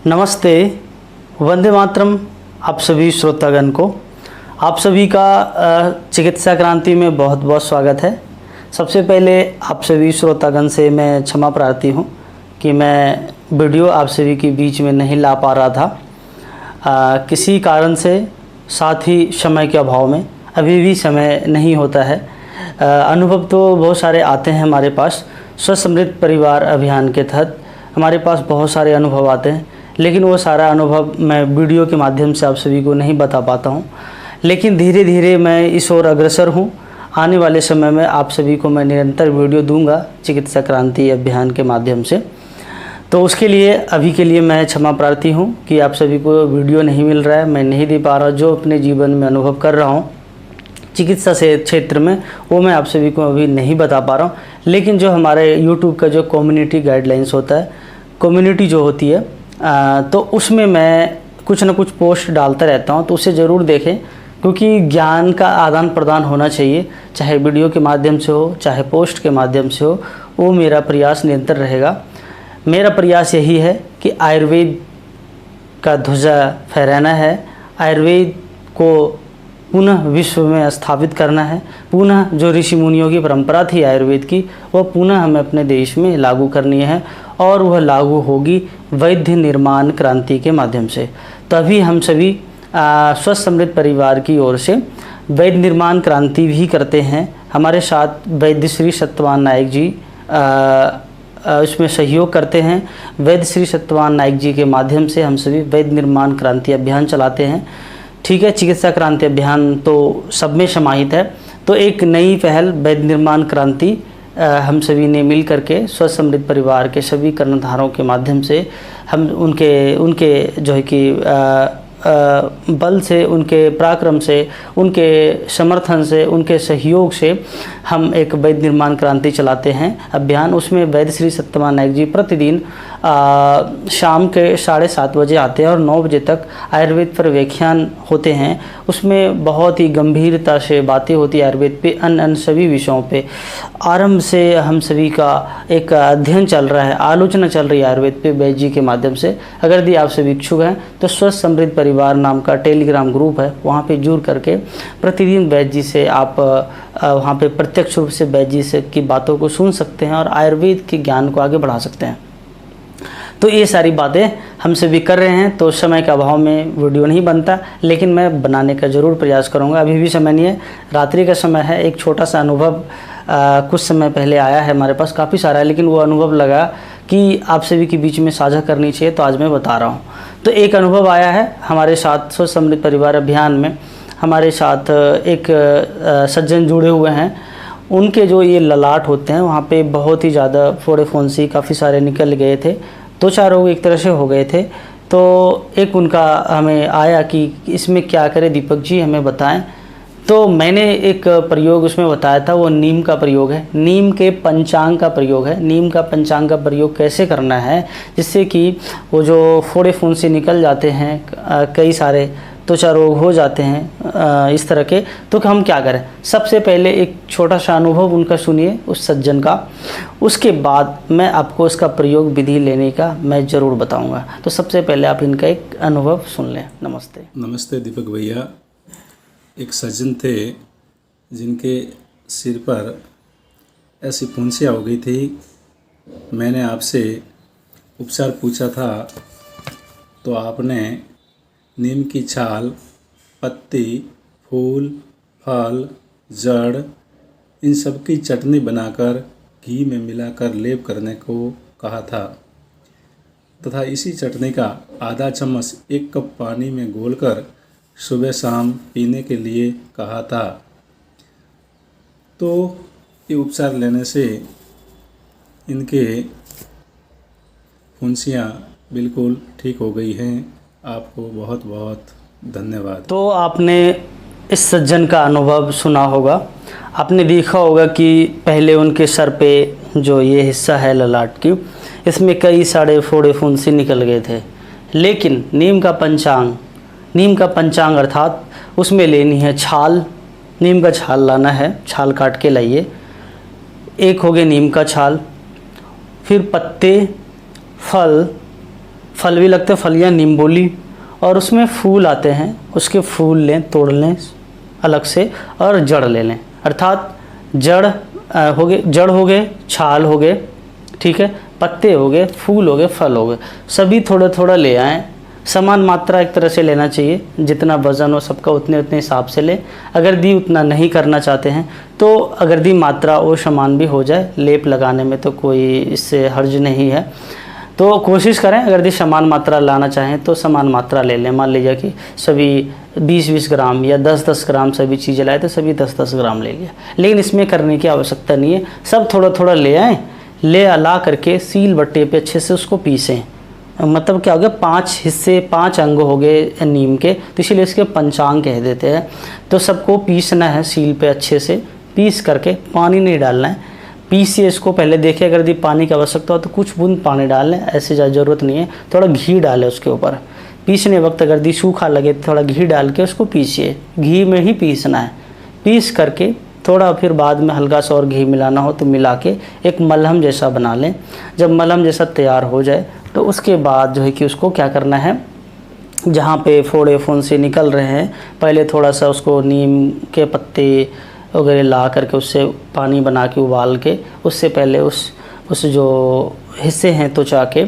नमस्ते, वंदे मातरम आप सभी श्रोतागण को। आप सभी का चिकित्सा क्रांति में बहुत बहुत स्वागत है। सबसे पहले आप सभी श्रोतागण से मैं क्षमा प्रार्थी हूँ कि मैं वीडियो आप सभी के बीच में नहीं ला पा रहा था किसी कारण से, साथ ही समय के अभाव में अभी भी समय नहीं होता है। अनुभव तो बहुत सारे आते हैं हमारे पास। स्वस्थ समृद्ध परिवार अभियान के तहत हमारे पास बहुत सारे अनुभव आते हैं, लेकिन वो सारा अनुभव मैं वीडियो के माध्यम से आप सभी को नहीं बता पाता हूँ। लेकिन धीरे धीरे मैं इस ओर अग्रसर हूँ। आने वाले समय में आप सभी को मैं निरंतर वीडियो दूंगा चिकित्सा क्रांति अभियान के माध्यम से। तो उसके लिए अभी के लिए मैं क्षमा प्रार्थी हूँ कि आप सभी को वीडियो नहीं मिल रहा है, मैं नहीं दे पा रहा। जो अपने जीवन में अनुभव कर रहा हूँ चिकित्सा से क्षेत्र में, वो मैं आप सभी को अभी नहीं बता पा रहा हूँ। लेकिन जो हमारे YouTube का जो कम्युनिटी गाइडलाइंस होता है, कम्युनिटी जो होती है, तो उसमें मैं कुछ ना कुछ पोस्ट डालता रहता हूँ, तो उसे ज़रूर देखें, क्योंकि ज्ञान का आदान प्रदान होना चाहिए, चाहे वीडियो के माध्यम से हो, चाहे पोस्ट के माध्यम से हो। वो मेरा प्रयास निरंतर रहेगा। मेरा प्रयास यही है कि आयुर्वेद का ध्वजा फहराना है, आयुर्वेद को पुनः विश्व में स्थापित करना है। पुनः जो ऋषि मुनियों की परंपरा थी आयुर्वेद की, वह पुनः हमें अपने देश में लागू करनी है, और वह लागू होगी वैद्य निर्माण क्रांति के माध्यम से। तभी हम सभी स्वस्थ समृद्ध परिवार की ओर से वैद्य निर्माण क्रांति भी करते हैं। हमारे साथ वैद्य श्री सत्यवान नायक जी उसमें सहयोग करते हैं। वैद्य श्री सत्यवान नायक जी के माध्यम से हम सभी वैद्य निर्माण क्रांति अभियान चलाते हैं। ठीक है, चिकित्सा क्रांति अभियान तो सब में समाहित है। तो एक नई पहल वैद्य निर्माण क्रांति हम सभी ने मिल करके स्वस्थ समृद्ध परिवार के सभी कर्णधारों के माध्यम से हम उनके जो है कि बल से, उनके पराक्रम से, उनके समर्थन से, उनके सहयोग से हम एक वैद्य निर्माण क्रांति चलाते हैं अभियान। उसमें वैद्य श्री सत्यवान नायक जी प्रतिदिन शाम के 7:30 बजे आते हैं और 9 बजे तक आयुर्वेद पर व्याख्यान होते हैं। उसमें बहुत ही गंभीरता से बातें होती है आयुर्वेद पे, अन्य सभी विषयों पे। आरंभ से हम सभी का एक अध्ययन चल रहा है, आलोचना चल रही है आयुर्वेद पे वैद्य जी के माध्यम से। अगर यदि आप सभी इच्छुक हैं तो स्वस्थ समृद्ध परिवार नाम का टेलीग्राम ग्रुप है, वहाँ पे जुड़ करके प्रतिदिन वैद्य जी से आप वहाँ पे प्रत्यक्ष रूप से वैद्य जी से की बातों को सुन सकते हैं और आयुर्वेद के ज्ञान को आगे बढ़ा सकते हैं। तो ये सारी बातें हम सभी कर रहे हैं। तो समय के अभाव में वीडियो नहीं बनता, लेकिन मैं बनाने का ज़रूर प्रयास करूँगा। अभी भी समय नहीं है, रात्रि का समय है। एक छोटा सा अनुभव कुछ समय पहले आया है हमारे पास, काफ़ी सारा है, लेकिन वो अनुभव लगा कि आप सभी के बीच में साझा करनी चाहिए, तो आज मैं बता रहा हूँ। तो एक अनुभव आया है हमारे साथ स्वस्थ समृद्ध परिवार अभियान में। हमारे साथ एक सज्जन जुड़े हुए हैं। उनके जो ये ललाट होते हैं, वहाँ पे बहुत ही ज़्यादा फोड़े फुंसी काफ़ी सारे निकल गए थे। 2-4 रोग एक तरह से हो गए थे। तो एक उनका हमें आया कि इसमें क्या करें दीपक जी, हमें बताएं। तो मैंने एक प्रयोग उसमें बताया था, वो नीम का प्रयोग है, नीम के पंचांग का प्रयोग है। नीम का पंचांग का प्रयोग कैसे करना है जिससे कि वो जो फोड़े फुंसी निकल जाते हैं, कई सारे त्वचा रोग हो जाते हैं इस तरह के। तो हम क्या करें, सबसे पहले एक छोटा सा अनुभव उनका सुनिए उस सज्जन का, उसके बाद मैं आपको उसका प्रयोग विधि लेने का मैं ज़रूर बताऊंगा। तो सबसे पहले आप इनका एक अनुभव सुन लें। नमस्ते। नमस्ते दीपक भैया। एक सज्जन थे जिनके सिर पर ऐसी फुंसियाँ हो गई थी। मैंने आपसे उपचार पूछा था, तो आपने नीम की छाल, पत्ती, फूल, फल, जड़, इन सब की चटनी बनाकर घी में मिलाकर लेप करने को कहा था तथा इसी चटनी का आधा चम्मच 1 कप पानी में घोलकर सुबह शाम पीने के लिए कहा था। तो ये उपचार लेने से इनके फुंसियाँ बिल्कुल ठीक हो गई हैं। आपको बहुत बहुत धन्यवाद। तो आपने इस सज्जन का अनुभव सुना होगा। आपने देखा होगा कि पहले उनके सर पे जो ये हिस्सा है ललाट की, इसमें कई सारे फोड़े फुंसी निकल गए थे। लेकिन नीम का पंचांग अर्थात उसमें लेनी है छाल, नीम का छाल लाना है, छाल काट के लाइए। एक हो गया नीम का छाल, फिर पत्ते, फल, फल भी लगते हैं, फलियाँ निम्बोली, और उसमें फूल आते हैं, उसके फूल लें, तोड़ लें अलग से, और जड़ ले लें। अर्थात जड़ हो गए, छाल हो गए, ठीक है, पत्ते हो गए, फूल हो गए, फल हो गए, सभी थोड़ा थोड़ा ले आएँ। समान मात्रा एक तरह से लेना चाहिए, जितना वज़न हो सबका उतने हिसाब से लें। अगर दी उतना नहीं करना चाहते हैं तो अगर दी मात्रा वो समान भी हो जाए, लेप लगाने में तो कोई इससे हर्ज नहीं है। तो कोशिश करें, अगर दी समान मात्रा लाना चाहें तो समान मात्रा ले लें। मान लीजिए कि सभी 20-20 ग्राम या 10-10 ग्राम सभी चीज़ें लाए तो सभी 10-10 ग्राम ले लिया, लेकिन इसमें करने की आवश्यकता नहीं है। सब थोड़ा थोड़ा ले आएँ, ले ला करके सील बट्टे पे अच्छे से उसको पीसें। मतलब क्या हो गया, 5 हिस्से, 5 अंग हो गए नीम के, तो इसीलिए इसके पंचांग कह देते हैं। तो सबको पीसना है सील पे अच्छे से, पीस करके पानी नहीं डालना है। पीसिए इसको, पहले देखिए अगर दी पानी की आवश्यकता हो तो कुछ बूंद पानी डाल लें, ऐसे ज़्यादा ज़रूरत नहीं है। थोड़ा घी डालें उसके ऊपर, पीसने वक्त अगर दी सूखा लगे तो थोड़ा घी डाल के उसको पीसिए, घी में ही पीसना है। पीस करके थोड़ा फिर बाद में हल्का सा और घी मिलाना हो तो मिला के एक मलहम जैसा बना लें। जब मलहम जैसा तैयार हो जाए तो उसके बाद जो है कि उसको क्या करना है, जहाँ पे फोड़े फुंसी निकल रहे हैं, पहले थोड़ा सा उसको नीम के पत्ते वगैरह ला करके उससे पानी बना के उबाल के, उससे पहले उस जो हिस्से हैं त्वचा के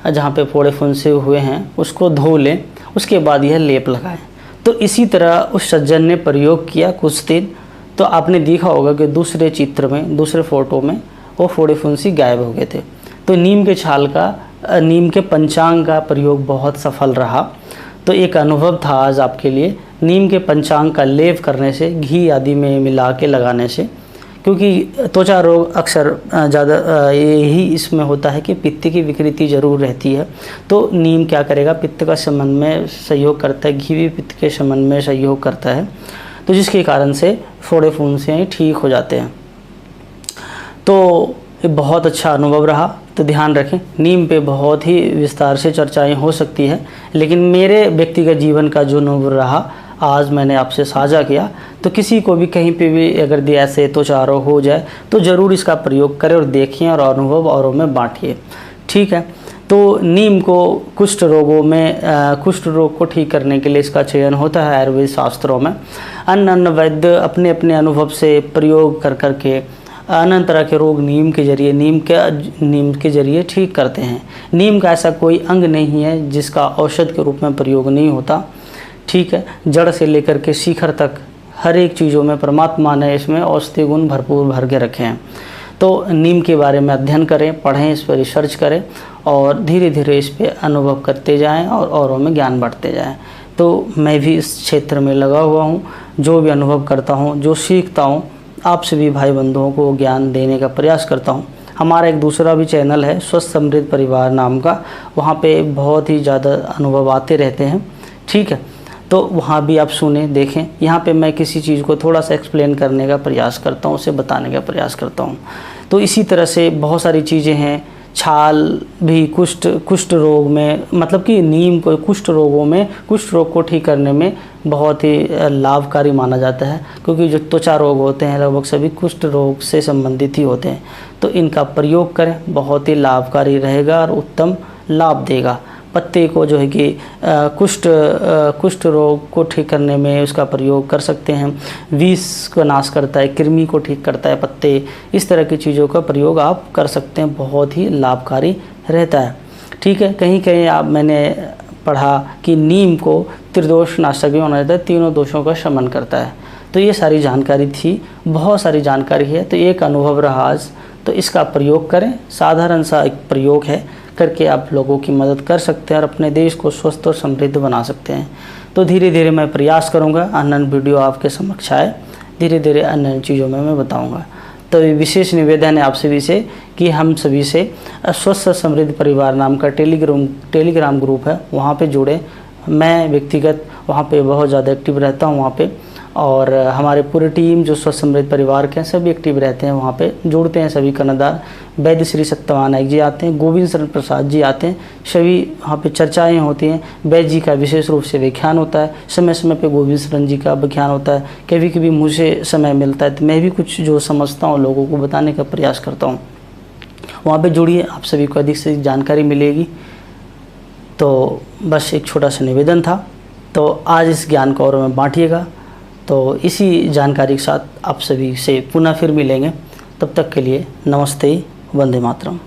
जहाँ पे फोड़े फुंसे हुए हैं उसको धो लें। उसके बाद यह लेप लगाएं। तो इसी तरह उस सज्जन ने प्रयोग किया कुछ दिन, तो आपने देखा होगा कि दूसरे चित्र में, दूसरे फ़ोटो में वो फोड़े फुंसी गायब हो गए थे। तो नीम के छाल का, नीम के पंचांग का प्रयोग बहुत सफल रहा। तो एक अनुभव था आज आपके लिए, नीम के पंचांग का लेप करने से, घी आदि में मिला के लगाने से, क्योंकि त्वचा रोग अक्सर ज़्यादा यही इसमें होता है कि पित्त की विकृति ज़रूर रहती है। तो नीम क्या करेगा, पित्त का शमन में सहयोग करता है, घी भी पित्त के शमन में सहयोग करता है, तो जिसके कारण से फोड़े फुंसियाँ ठीक हो जाते हैं। तो ये बहुत अच्छा अनुभव रहा। तो ध्यान रखें, नीम पे बहुत ही विस्तार से चर्चाएं हो सकती है, लेकिन मेरे व्यक्तिगत जीवन का जो अनुभव रहा आज मैंने आपसे साझा किया। तो किसी को भी कहीं पे भी अगर ऐसे त्वचा रोग हो जाए तो ज़रूर इसका प्रयोग करें और देखें और अनुभव औरों में बांटिए, ठीक है। तो नीम को कुष्ठ रोगों में, कुष्ठ रोग को ठीक करने के लिए इसका चयन होता है आयुर्वेद शास्त्रों में। अन्य वैद्य अपने अपने अनुभव से प्रयोग कर करके अनंत तरह के रोग नीम के जरिए ठीक करते हैं। नीम का ऐसा कोई अंग नहीं है जिसका औषध के रूप में प्रयोग नहीं होता, ठीक है। जड़ से लेकर के शिखर तक हर एक चीज़ों में परमात्मा ने इसमें औषधि गुण भरपूर भर के रखे हैं। तो नीम के बारे में अध्ययन करें, पढ़ें, इस पर रिसर्च करें और धीरे धीरे इस पर अनुभव करते जाएं और औरों में ज्ञान बांटते जाएं। तो मैं भी इस क्षेत्र में लगा हुआ हूँ, जो भी अनुभव करता हूँ, जो सीखता हूँ, आप सभी भाई बंधुओं को ज्ञान देने का प्रयास करता हूँ। हमारा एक दूसरा भी चैनल है स्वस्थ समृद्ध परिवार नाम का, वहाँ पे बहुत ही ज़्यादा अनुभव आते रहते हैं, ठीक है। तो वहाँ भी आप सुने, देखें। यहाँ पे मैं किसी चीज़ को थोड़ा सा एक्सप्लेन करने का प्रयास करता हूँ, उसे बताने का प्रयास करता हूँ। तो इसी तरह से बहुत सारी चीज़ें हैं। छाल भी कुष्ठ रोग में, मतलब कि नीम को कुष्ठ रोगों में, कुष्ठ रोग को ठीक करने में बहुत ही लाभकारी माना जाता है, क्योंकि जो त्वचा रोग होते हैं लगभग सभी कुष्ठ रोग से संबंधित ही होते हैं। तो इनका प्रयोग करें, बहुत ही लाभकारी रहेगा और उत्तम लाभ देगा। पत्ते को जो है कि कुष्ठ रोग को ठीक करने में उसका प्रयोग कर सकते हैं। विष को नाश करता है, कृमि को ठीक करता है पत्ते, इस तरह की चीज़ों का प्रयोग आप कर सकते हैं, बहुत ही लाभकारी रहता है, ठीक है। कहीं कहीं मैंने पढ़ा कि नीम को त्रिदोष नाशक भी माना जाता है, तीनों दोषों का शमन करता है। तो ये सारी जानकारी थी, बहुत सारी जानकारी है, तो एक अनुभव रहा आज, तो इसका प्रयोग करें। साधारण सा एक प्रयोग है, करके आप लोगों की मदद कर सकते हैं और अपने देश को स्वस्थ और समृद्ध बना सकते हैं। तो धीरे धीरे मैं प्रयास करूंगा अन्य वीडियो आपके समक्ष आए, धीरे धीरे अन्य चीज़ों में मैं बताऊंगा। तो विशेष निवेदन है आप सभी से कि हम सभी से स्वस्थ समृद्ध परिवार नाम का टेलीग्राम ग्रुप है, वहाँ पे जुड़े। मैं व्यक्तिगत वहाँ पे बहुत ज़्यादा एक्टिव रहता हूँ वहाँ पे, और हमारे पूरी टीम जो स्वस्थ समृद्ध परिवार के हैं सभी एक्टिव रहते हैं वहाँ पे, जुड़ते हैं सभी कर्णधार। वैद्य श्री सत्यवान नायक जी आते हैं, गोविंद शरण प्रसाद जी आते हैं, सभी वहाँ पे चर्चाएं होती हैं। वैद्य जी का विशेष रूप से व्याख्यान होता है, समय समय पे गोविंद शरण जी का व्याख्यान होता है। कभी कभी मुझे समय मिलता है तो मैं भी कुछ जो समझता हूँ लोगों को बताने का प्रयास करता हूँ। वहाँ पर जुड़िए, आप सभी को अधिक से अधिक जानकारी मिलेगी। तो बस एक छोटा सा निवेदन था। तो आज इस ज्ञान को और में बांटिएगा। तो इसी जानकारी के साथ आप सभी से पुनः फिर मिलेंगे। तब तक के लिए नमस्ते, वंदे मातरम।